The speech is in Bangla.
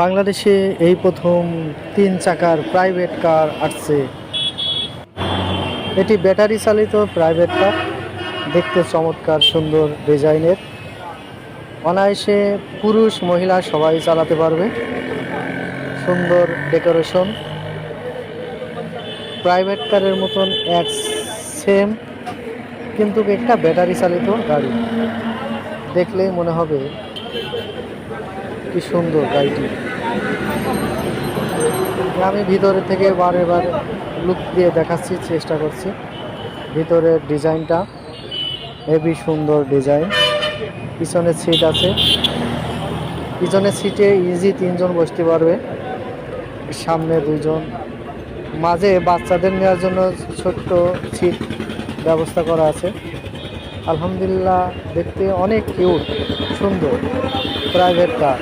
বাংলাদেশে এই প্রথম 3 চাকার প্রাইভেট কার আসছে। এটি ব্যাটারি চালিত প্রাইভেট কার, দেখতে চমৎকার সুন্দর ডিজাইনের। অনায়াসে পুরুষ মহিলা সবাই চালাতে পারবে। সুন্দর ডেকোরেশন, প্রাইভেট কারের মতন এক সেম, কিন্তু একটা ব্যাটারি চালিত গাড়ি। দেখলেই মনে হবে কি সুন্দর গাড়িটি। আমি ভিতরে থেকে বারে বারে লুক দিয়ে দেখাচ্ছি, চেষ্টা করছি। ভিতরের ডিজাইনটা হেভি সুন্দর ডিজাইন। পিছনে সিট আছে, পিছনের সিটে ইজি 3 জন বসতে পারবে, সামনে 2 জন, মাঝে বাচ্চাদের নেওয়ার জন্য ছোট্ট সিট ব্যবস্থা করা আছে। আলহামদুলিল্লাহ, দেখতে অনেক কিউট সুন্দর প্রাইভেট কার।